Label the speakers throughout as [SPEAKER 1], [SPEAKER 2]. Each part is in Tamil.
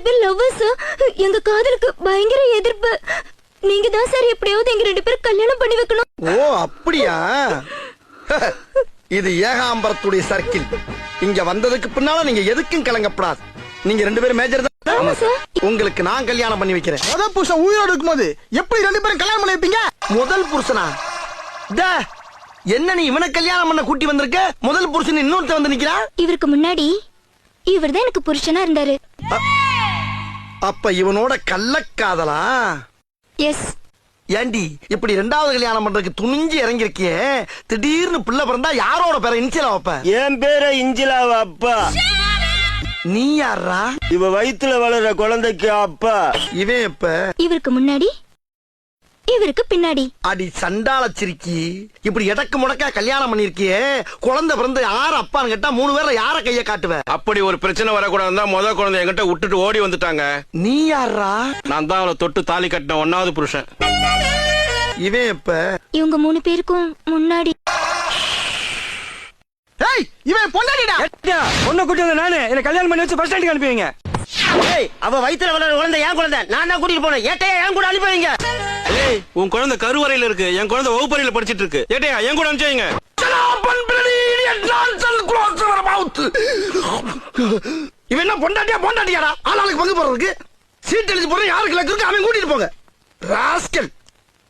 [SPEAKER 1] பேரும் லவ்வர்ஸ். எங்க காதலுக்கு பயங்கர எதிர்ப்பு. நீங்க தான் சார் எப்படியாவது எங்க 2 பேரும் கல்யாணம் பண்ணி வைக்கணும்.
[SPEAKER 2] ஓ அப்படியா? இது ஏகாம்பரத்துடைய சர்க்கிள். இங்க வந்ததுக்கு பின்னால நீங்க எதுக்கும் கலங்கப்படாது. நீங்க 2 பேரும் மேஜர் தான். உங்களுக்கு நான் கல்யாணம் பண்ணி வைக்கிறேன்.
[SPEAKER 3] முதல் புருஷன் உயிரோடு இருக்கும்போது எப்படி 2 பேரும் கல்யாணம் பண்ணி வைப்பீங்க?
[SPEAKER 2] முதல் புருஷனா? என்ன நீ இவனை கல்யாணம் பண்ண கூட்டி வந்திருக்க? முதல் புருஷன் இன்னொருத்த வந்து நிக்கிறா.
[SPEAKER 1] இவருக்கு முன்னாடி இவர்தான் எனக்கு புருஷனா இருந்தாரு.
[SPEAKER 2] அப்ப இவனோட கள்ளக்காதலா?
[SPEAKER 1] எஸ்.
[SPEAKER 2] ஏண்டி இப்படி 2வது கல்யாணம் பண்றதுக்கு துணிஞ்சு இறங்கிருக்கியே, திடீர்னு பிள்ளை பிறந்தா யாரோட பேரை இன்சிலா வைப்ப?
[SPEAKER 4] என் பேரை இஞ்சிலாவ அப்பா.
[SPEAKER 2] நீ யாரா?
[SPEAKER 4] இவ வயித்துல வளர்ற குழந்தைக்கு அப்பா.
[SPEAKER 2] இவன் எப்ப?
[SPEAKER 1] இவருக்கு முன்னாடி இவருக்கு பின்னாடி.
[SPEAKER 2] அடி சண்டால சிரிக்கி, இப்படி எடக்கு முடக்கா கல்யாணம் பண்ணிருக்கியே, குழந்தை பிறந்து யார் அப்பான்னு கேட்டா 3 பேர்ல யார கைய காட்டுவ?
[SPEAKER 5] அப்படி ஒரு பிரச்சனை வரக்கூடாதுன்னா முத குழந்தை என்கிட்ட விட்டுட்டு ஓடி வந்துட்டாங்க.
[SPEAKER 2] நீ யாரா?
[SPEAKER 5] நான் தான் அவளை தொட்டு தாலி கட்டின 1வது புருஷன்.
[SPEAKER 2] இவன் எப்ப?
[SPEAKER 1] இவங்க 3 பேருக்கும் முன்னாடி.
[SPEAKER 3] ஏய், இவன் பொண்டாட்டிடா.
[SPEAKER 4] பொண்ணை கூட்டி வந்த நானு என்ன கல்யாணம் பண்ணி வச்சு பஸ் ஸ்டாண்டுக்கு அனுப்புவீங்க. அவ வயித்துல வளர்ற குழந்தை என் குழந்தை. நான் தான் கூட்டிட்டு போனேன். ஏட்டையா என் கூட அனுப்புவீங்க.
[SPEAKER 5] ஏய், உன் குழந்தை கருவறையில இருக்கு, என் குழந்தை வகுப்பறையில படிச்சிட்டு இருக்கு. ஏட்டையா என் கூட அனுப்பிச்சீங்க.
[SPEAKER 2] இவன் என்ன பொண்டாட்டியா பொண்டாட்டியாடா? ஆளாளுக்கு பங்கு போறதுக்கு சீட் எழுதி போற யாருக்கு லக்கு இருக்கு அவன் கூட்டிட்டு போங்க. ராஸ்கல்,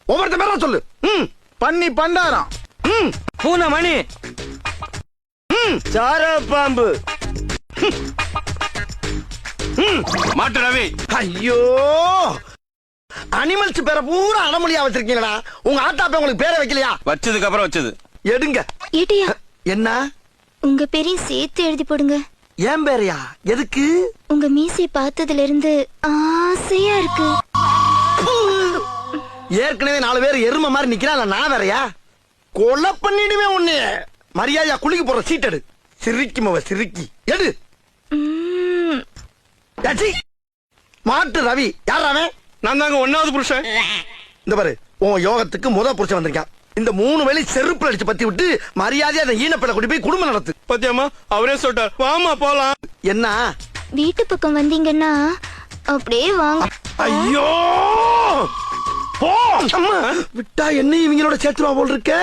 [SPEAKER 2] ஒவ்வொருத்த பேரா சொல்லு.
[SPEAKER 3] பண்ணி பண்டாரம்.
[SPEAKER 4] பூனை மணி. சார பாம்பு.
[SPEAKER 5] மாட்டு ரவி.
[SPEAKER 2] ஐயோ, அனிமல்ஸ் பேரை பூரா அடமொழியா வச்சிருக்கீங்களா? உங்க ஆத்தாப்ப உங்களுக்கு பேரை வைக்கலையா?
[SPEAKER 5] வச்சதுக்கு அப்புறம் வச்சது.
[SPEAKER 2] எடுங்க.
[SPEAKER 1] ஏட்டையா,
[SPEAKER 2] என்ன?
[SPEAKER 1] உங்க பேரையும் சேர்த்து எழுதி போடுங்க.
[SPEAKER 2] ஏன் பேரையா? எதுக்கு?
[SPEAKER 1] உங்க மீசை பார்த்ததுல இருந்து ஆசையா இருக்கு.
[SPEAKER 2] ஏற்கனவே 4 பேர் எருமை மாதிரி நிக்கிறான், நான் வேறையா? கொலை பண்ணிடுவேன் உன்னைய. மரியாதையா குளிக்க போற சீட் எடு. சிரிக்கி மவ சிரிக்கி எடு. மாட்டு ரவி யார் அவன்?
[SPEAKER 5] நான் தாங்க 1வது புருஷன்.
[SPEAKER 2] இந்த பாரு, உன் யோகத்துக்கு முத புருஷன் வந்திருக்கான். இந்த 3 வேளை செருப்பு அடிச்சு பத்தி விட்டு மரியாதையா அந்த ஈனப்பட கூட்டி போய் குடும்பம் நடத்து.
[SPEAKER 5] பத்தியம்மா அவரே சொல்லிட்டார், வாமா போலாம்.
[SPEAKER 2] என்ன?
[SPEAKER 1] வீட்டு பக்கம் வந்தீங்கன்னா அப்படியே வாங்க.
[SPEAKER 2] ஐயோ போ. அம்மா விட்டா என்ன இவங்களோட சேர்த்துவா போல் இருக்க.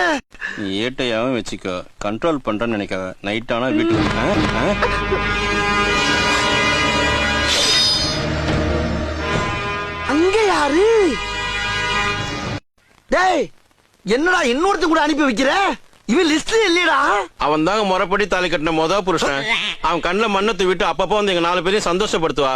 [SPEAKER 5] நீ ஏட்டையாவும் வச்சுக்கோ, கண்ட்ரோல் பண்றேன்னு நினைக்காத. நைட் ஆனா வீட்டுக்கு.
[SPEAKER 2] அங்க யாரு? டேய், என்னடா இன்னொருத்த கூட அனுப்பி வைக்கிற? இவன் லிஸ்ட்ல இல்லடா.
[SPEAKER 5] அவன் தாங்க முறைப்படி தாலி கட்டின முத புருஷன். அவன் கண்ணுல மண்ணை தூவிட்டு அப்பப்போ வந்து எங்க 4 பேரையும் சந்தோஷப்படுத்துவா.